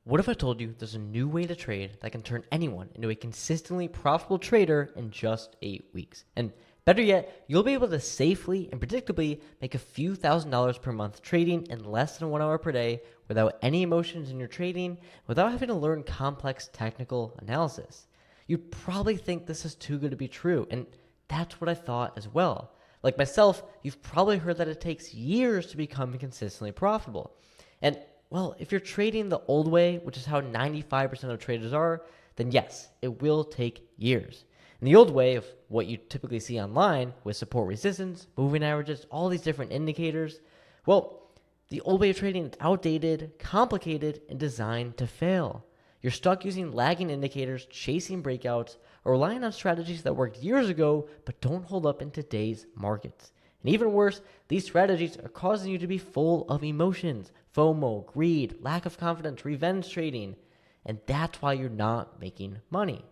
What if I told you there's a new way to trade that can turn anyone into a consistently profitable trader in just 8 weeks? And better yet, you'll be able to safely and predictably make a few $1,000s per month trading in less than 1 hour per day without any emotions in your trading, without having to learn complex technical analysis. You'd probably think this is too good to be true, and that's what I thought as well. Like myself, you've probably heard that it takes years to become consistently profitable. And well, if you're trading the old way, which is how 95% of traders are, then yes, it will take years. And the old way of what you typically see online with support resistance, moving averages, all these different indicators, well, the old way of trading is outdated, complicated, and designed to fail. You're stuck using lagging indicators, chasing breakouts, or relying on strategies that worked years ago but don't hold up in today's markets. And even worse, these strategies are causing you to be full of emotions, FOMO, greed, lack of confidence, revenge trading, and that's why you're not making money.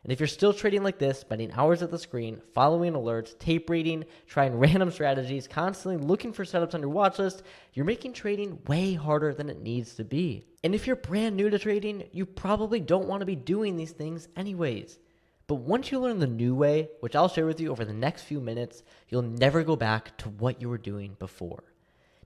And if you're still trading like this, spending hours at the screen, following alerts, tape reading, trying random strategies, constantly looking for setups on your watch list, you're making trading way harder than it needs to be. And if you're brand new to trading, you probably don't want to be doing these things anyways. But once you learn the new way, which I'll share with you over the next few minutes, you'll never go back to what you were doing before.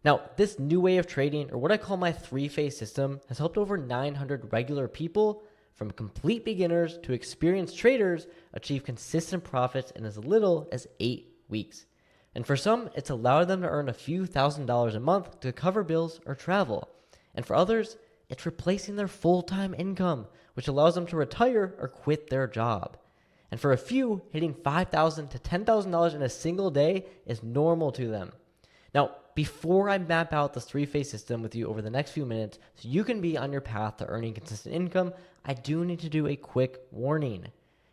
Now, this new way of trading, or what I call my three-phase system, has helped over 900 regular people, from complete beginners to experienced traders, achieve consistent profits in as little as 8 weeks. And for some, it's allowed them to earn a few $1,000s a month to cover bills or travel. And for others, it's replacing their full-time income, which allows them to retire or quit their job. And for a few, hitting $5,000 to $10,000 in a single day is normal to them. Now, before I map out this three-phase system with you over the next few minutes so you can be on your path to earning consistent income, I do need to do a quick warning.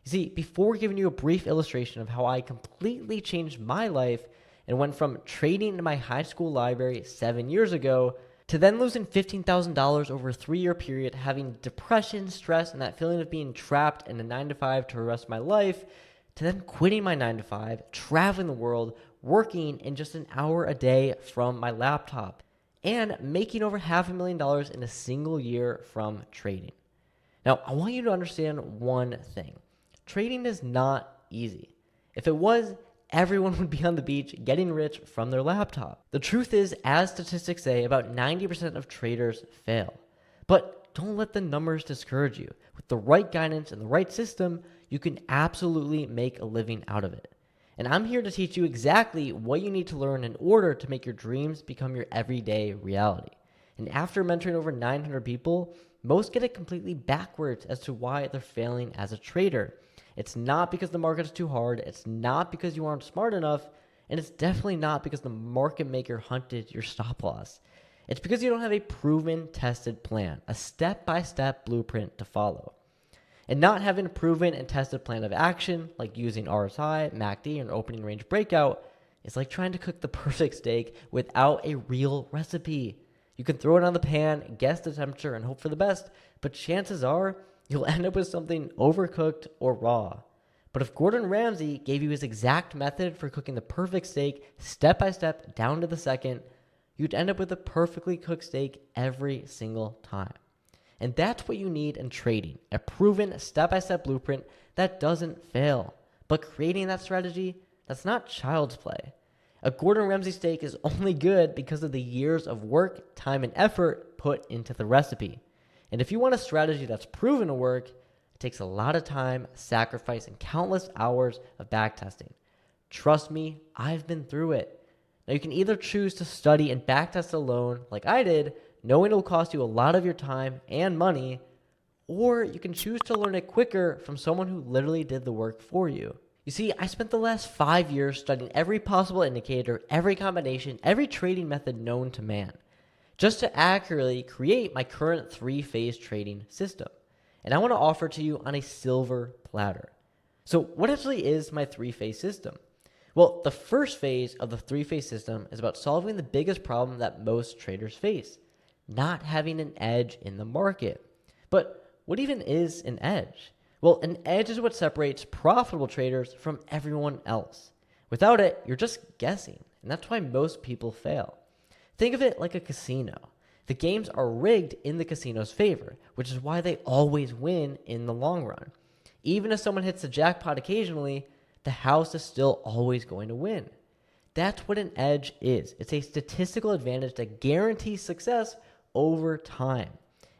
You see, before giving you a brief illustration of how I completely changed my life and went from trading in my high school library 7 years ago to then losing $15,000 over a 3-year period, having depression, stress, and that feeling of being trapped in a 9-to-5 to the rest of my life, to then quitting my 9-to-5, traveling the world, working in just an hour a day from my laptop, and making over $500,000 in a single year from trading. Now, I want you to understand one thing. Trading is not easy. If it was, everyone would be on the beach getting rich from their laptop. The truth is, as statistics say, about 90% of traders fail. But don't let the numbers discourage you. With the right guidance and the right system, you can absolutely make a living out of it. And I'm here to teach you exactly what you need to learn in order to make your dreams become your everyday reality. And after mentoring over 900 people, most get it completely backwards as to why they're failing as a trader. It's not because the market is too hard, it's not because you aren't smart enough, and it's definitely not because the market maker hunted your stop loss. It's because you don't have a proven, tested plan, a step-by-step blueprint to follow. And not having a proven and tested plan of action, like using RSI, MACD, and opening range breakout, is like trying to cook the perfect steak without a real recipe. You can throw it on the pan, guess the temperature, and hope for the best, but chances are you'll end up with something overcooked or raw. But if Gordon Ramsay gave you his exact method for cooking the perfect steak, step by step, down to the second, you'd end up with a perfectly cooked steak every single time. And that's what you need in trading, a proven step-by-step blueprint that doesn't fail. But creating that strategy, that's not child's play. A Gordon Ramsay steak is only good because of the years of work, time, and effort put into the recipe. And if you want a strategy that's proven to work, it takes a lot of time, sacrifice, and countless hours of backtesting. Trust me, I've been through it. Now you can either choose to study and backtest alone, like I did, knowing it will cost you a lot of your time and money, or you can choose to learn it quicker from someone who literally did the work for you. You see, I spent the last 5 years studying every possible indicator, every combination, every trading method known to man, just to accurately create my current three-phase trading system. And I want to offer to you on a silver platter. So what actually is my three-phase system? Well, the first phase of the three-phase system is about solving the biggest problem that most traders face: not having an edge in the market. But what even is an edge? Well, an edge is what separates profitable traders from everyone else. Without it, you're just guessing, and that's why most people fail. Think of it like a casino. The games are rigged in the casino's favor, which is why they always win in the long run. Even if someone hits the jackpot occasionally, the house is still always going to win. That's what an edge is. It's a statistical advantage that guarantees success over time.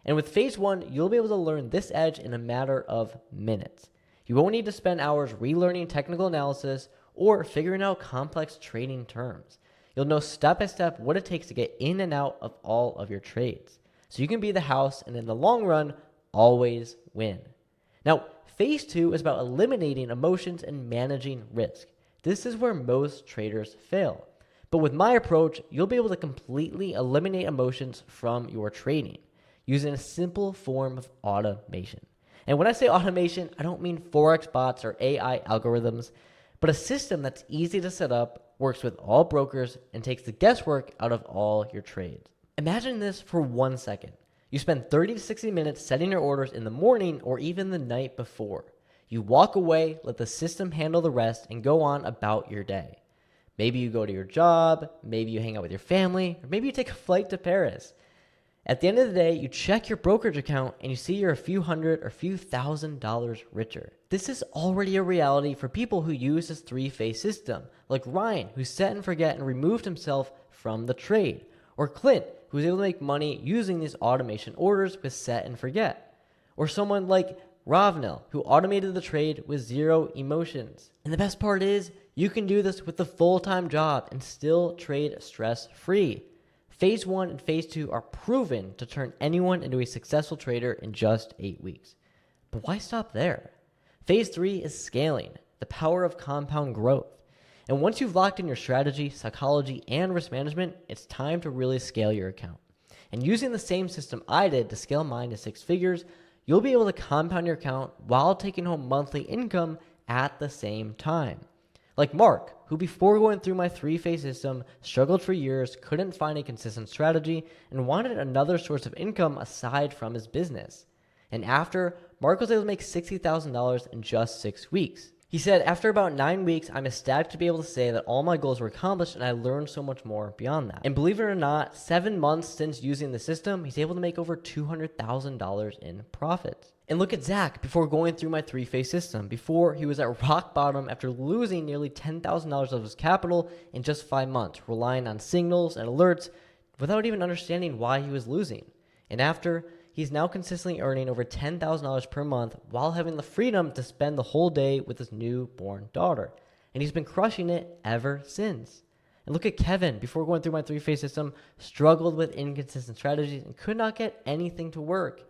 And with phase 1, you'll be able to learn this edge in a matter of minutes. You won't need to spend hours relearning technical analysis or figuring out complex trading terms. You'll know step by step what it takes to get in and out of all of your trades. So you can be the house and in the long run, always win. Now, phase 2 is about eliminating emotions and managing risk. This is where most traders fail. But with my approach, you'll be able to completely eliminate emotions from your trading using a simple form of automation. And when I say automation, I don't mean Forex bots or AI algorithms, but a system that's easy to set up, works with all brokers, and takes the guesswork out of all your trades. Imagine this for 1 second. You spend 30 to 60 minutes setting your orders in the morning or even the night before. You walk away, let the system handle the rest, and go on about your day. Maybe you go to your job, maybe you hang out with your family, or maybe you take a flight to Paris. At the end of the day, you check your brokerage account and you see you're a few hundred or few $1,000s richer. This is already a reality for people who use this 3-phase system, like Ryan, who set and forget and removed himself from the trade, or Clint, who was able to make money using these automation orders with set and forget, or someone like Ravnil, who automated the trade with zero emotions. And the best part is, you can do this with a full-time job and still trade stress-free. Phase 1 and Phase 2 are proven to turn anyone into a successful trader in just 8 weeks. But why stop there? Phase 3 is scaling, the power of compound growth. And once you've locked in your strategy, psychology, and risk management, it's time to really scale your account. And using the same system I did to scale mine to 6 figures, you'll be able to compound your account while taking home monthly income at the same time. Like Mark, who before going through my 3-phase system struggled for years, couldn't find a consistent strategy, and wanted another source of income aside from his business. And after, Mark was able to make $60,000 in just 6 weeks. He said, after about 9 weeks, I'm ecstatic to be able to say that all my goals were accomplished and I learned so much more beyond that. And believe it or not, 7 months since using the system, he's able to make over $200,000 in profits. And look at Zach before going through my 3-phase system. Before, he was at rock bottom after losing nearly $10,000 of his capital in just 5 months, relying on signals and alerts without even understanding why he was losing. And after, he's now consistently earning over $10,000 per month while having the freedom to spend the whole day with his newborn daughter. And he's been crushing it ever since. And look at Kevin, before going through my 3-phase system, struggled with inconsistent strategies and could not get anything to work.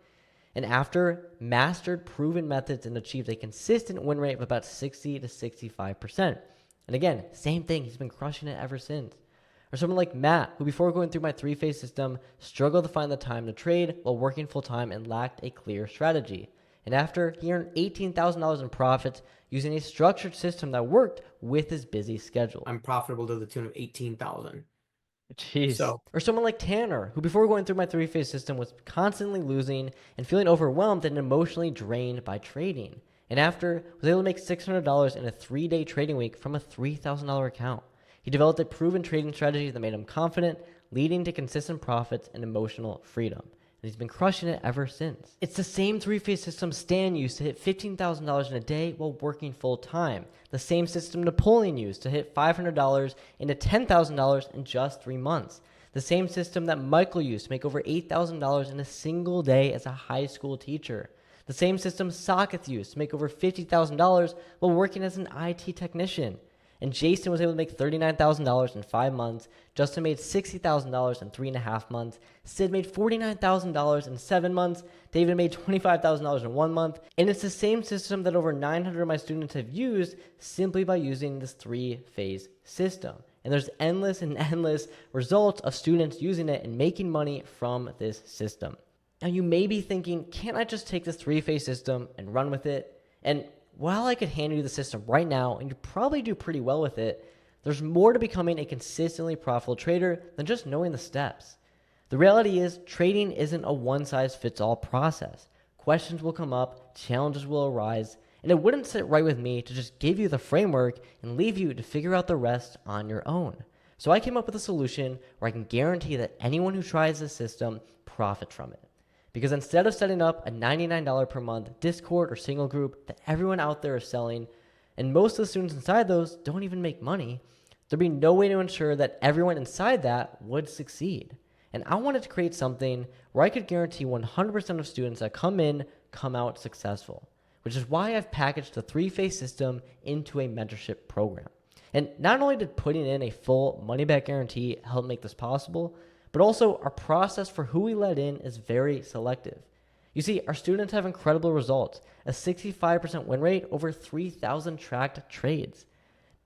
And after, mastered proven methods and achieved a consistent win rate of about 60 to 65%. And again, same thing, he's been crushing it ever since. Or someone like Matt, who before going through my 3-phase system, struggled to find the time to trade while working full-time and lacked a clear strategy. And after, he earned $18,000 in profits using a structured system that worked with his busy schedule. I'm profitable to the tune of 18,000. Jeez. So, or someone like Tanner, who before going through my 3-phase system was constantly losing and feeling overwhelmed and emotionally drained by trading. And after, was able to make $600 in a 3-day trading week from a $3,000 account. He developed a proven trading strategy that made him confident, leading to consistent profits and emotional freedom. And he's been crushing it ever since. It's the same 3-phase system Stan used to hit $15,000 in a day while working full-time. The same system Napoleon used to hit $500 into $10,000 in just 3 months. The same system that Michael used to make over $8,000 in a single day as a high school teacher. The same system Saket used to make over $50,000 while working as an IT technician. And Jason was able to make $39,000 in 5 months. Justin made $60,000 in 3.5 months. Sid made $49,000 in 7 months. David made $25,000 in 1 month. And it's the same system that over 900 of my students have used simply by using this 3-phase system. And there's endless and endless results of students using it and making money from this system. Now you may be thinking, can't I just take this 3-phase system and run with it? And while I could hand you the system right now, and you probably do pretty well with it, there's more to becoming a consistently profitable trader than just knowing the steps. The reality is, trading isn't a one-size-fits-all process. Questions will come up, challenges will arise, and it wouldn't sit right with me to just give you the framework and leave you to figure out the rest on your own. So I came up with a solution where I can guarantee that anyone who tries this system profits from it. Because instead of setting up a $99 per month Discord or single group that everyone out there is selling, and most of the students inside those don't even make money, there'd be no way to ensure that everyone inside that would succeed. And I wanted to create something where I could guarantee 100% of students that come in come out successful, which is why I've packaged the three-phase system into a mentorship program. And not only did putting in a full money back guarantee help make this possible, but also our process for who we let in is very selective. You see, our students have incredible results, a 65% win rate over 3,000 tracked trades,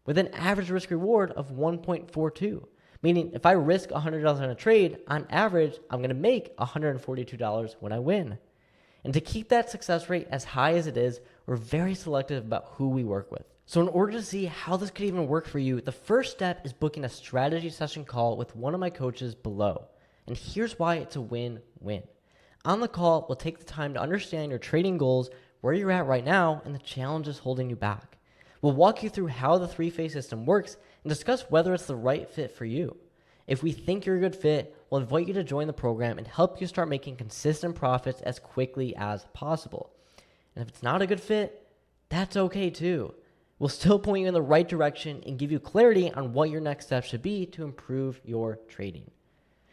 with an average risk reward of 1.42. Meaning, if I risk $100 on a trade, on average, I'm going to make $142 when I win. And to keep that success rate as high as it is, we're very selective about who we work with. So in order to see how this could even work for you, the first step is booking a strategy session call with one of my coaches below. And here's why it's a win-win. On the call, we'll take the time to understand your trading goals, where you're at right now, and the challenges holding you back. We'll walk you through how the three-phase system works and discuss whether it's the right fit for you. If we think you're a good fit, we'll invite you to join the program and help you start making consistent profits as quickly as possible. And if it's not a good fit, that's okay too. We'll still point you in the right direction and give you clarity on what your next step should be to improve your trading.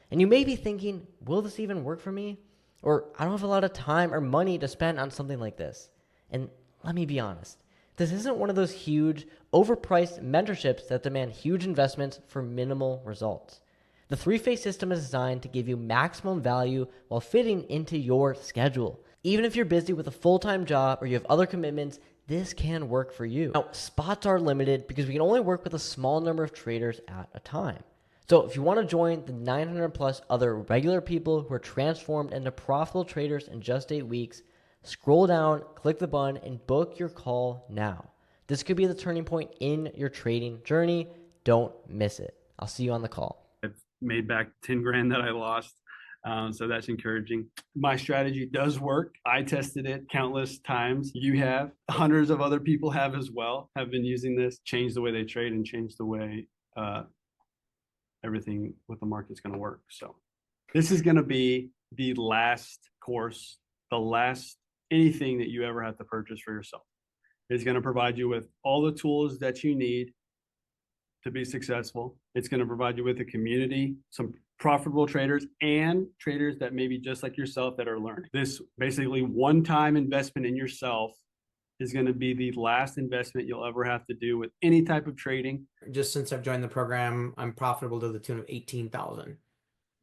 And you may be thinking, will this even work for me? Or I don't have a lot of time or money to spend on something like this. And let me be honest, this isn't one of those huge, overpriced mentorships that demand huge investments for minimal results. The three-phase system is designed to give you maximum value while fitting into your schedule. Even if you're busy with a full-time job or you have other commitments, this can work for you. Now, spots are limited because we can only work with a small number of traders at a time. So if you want to join the 900 plus other regular people who are transformed into profitable traders in just 8 weeks, scroll down, click the button, and book your call now. This could be the turning point in your trading journey. Don't miss it. I'll see you on the call. I've made back 10 grand that I lost. So that's encouraging. My strategy does work. I tested it countless times. You have, hundreds of other people have as well, have been using this, changed the way they trade and changed the way everything with the market's going to work. So this is going to be the last course, the last anything that you ever have to purchase for yourself. It's going to provide you with all the tools that you need to be successful. It's going to provide you with a community, some profitable traders and traders that maybe just like yourself that are learning. This basically one-time investment in yourself is going to be the last investment you'll ever have to do with any type of trading. Just since I've joined the program, I'm profitable to the tune of 18,000.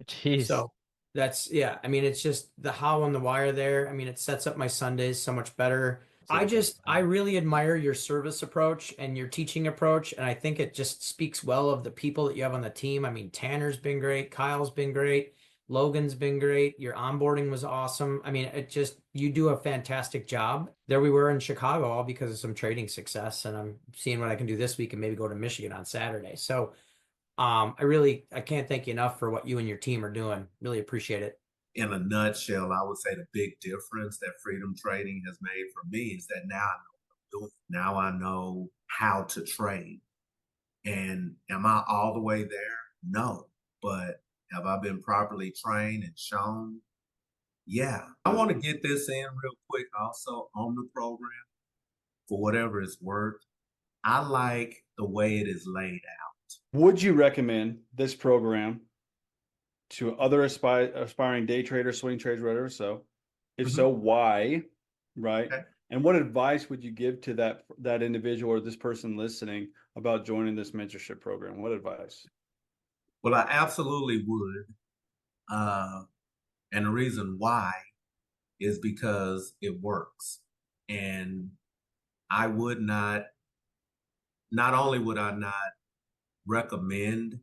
Jeez. So that's, yeah, I mean, it's just the how on the wire there. I mean, it sets up my Sundays so much better. I really admire your service approach and your teaching approach. And I think it just speaks well of the people that you have on the team. I mean, Tanner's been great. Kyle's been great. Logan's been great. Your onboarding was awesome. I mean, you do a fantastic job. There we were in Chicago, all because of some trading success. And I'm seeing what I can do this week and maybe go to Michigan on Saturday. So I can't thank you enough for what you and your team are doing. Really appreciate it. In a nutshell, I would say the big difference that Freedom Trading has made for me is that now I know what I'm doing. Now I know how to trade. And am I all the way there? No. But have I been properly trained and shown? Yeah. I want to get this in real quick also on the program for whatever it's worth. I like the way it is laid out. Would you recommend this program to other aspiring day traders, swing traders, whatever? So if so, why? Right. Okay. And what advice would you give to that individual or this person listening about joining this mentorship program? What advice? Well, I absolutely would. And the reason why is because it works. And I would not only would I not recommend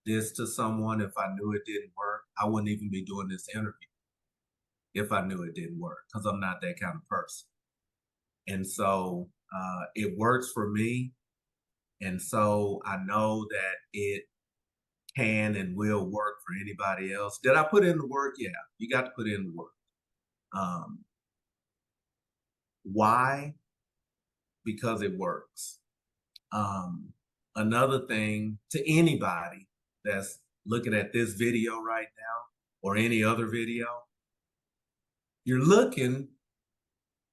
this to someone if I knew it didn't work, I wouldn't even be doing this interview if I knew it didn't work, because I'm not that kind of person. And so it works for me. And so I know that it can and will work for anybody else. Did I put in the work? Yeah, you got to put in the work. Why? Because it works. Another thing to anybody that's looking at this video right now or any other video, you're looking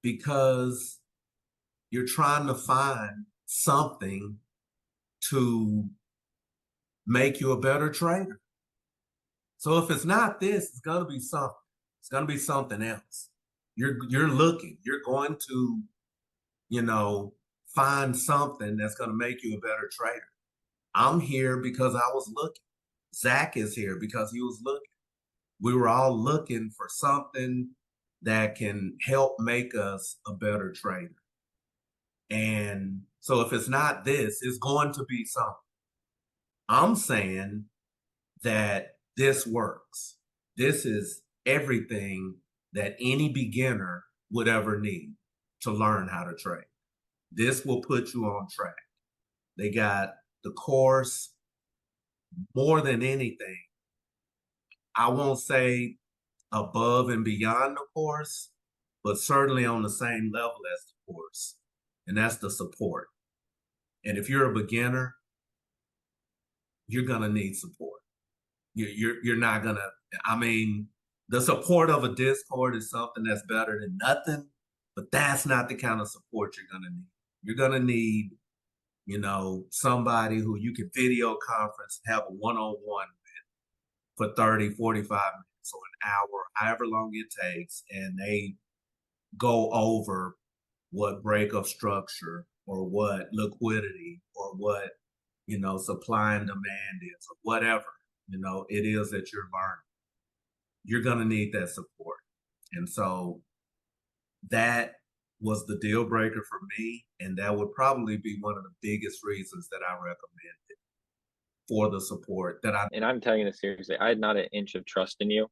because you're trying to find something to make you a better trader. So if it's not this, it's gonna be something. It's gonna be something else. You're looking. You're going to, find something that's gonna make you a better trader. I'm here because I was looking. Zach is here because he was looking. We were all looking for something that can help make us a better trader. And so if it's not this, it's going to be something. I'm saying that this works. This is everything that any beginner would ever need to learn how to trade. This will put you on track. They got the course more than anything. I won't say above and beyond the course, but certainly on the same level as the course. And that's the support. And if you're a beginner, you're gonna need support. You're not gonna. I mean, the support of a Discord is something that's better than nothing, but that's not the kind of support you're gonna need. You're gonna need, somebody who you can video conference, have a one-on-one with for 30, 45 minutes or an hour, however long it takes, and they go over what breakup structure or what liquidity or what supply and demand is or whatever it is that you're learning. You're going to need that support. And so that was the deal breaker for me, and that would probably be one of the biggest reasons that I recommend it for the support that I. And I'm telling you this seriously, I had not an inch of trust in you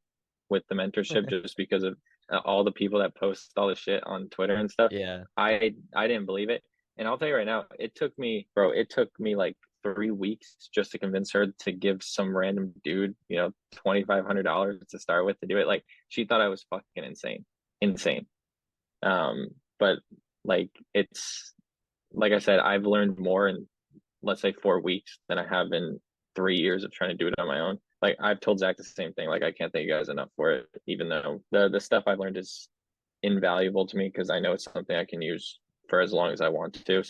with the mentorship just because of all the people that post all the shit on Twitter and stuff. Yeah. I didn't believe it. And I'll tell you right now, it took me like 3 weeks just to convince her to give some random dude, $2,500 to start with to do it. Like, she thought I was fucking insane. But like, it's like I said, I've learned more in, let's say, 4 weeks than I have in 3 years of trying to do it on my own. Like, I've told Zach the same thing. Like, I can't thank you guys enough for it, even though the stuff I've learned is invaluable to me because I know it's something I can use for as long as I want to.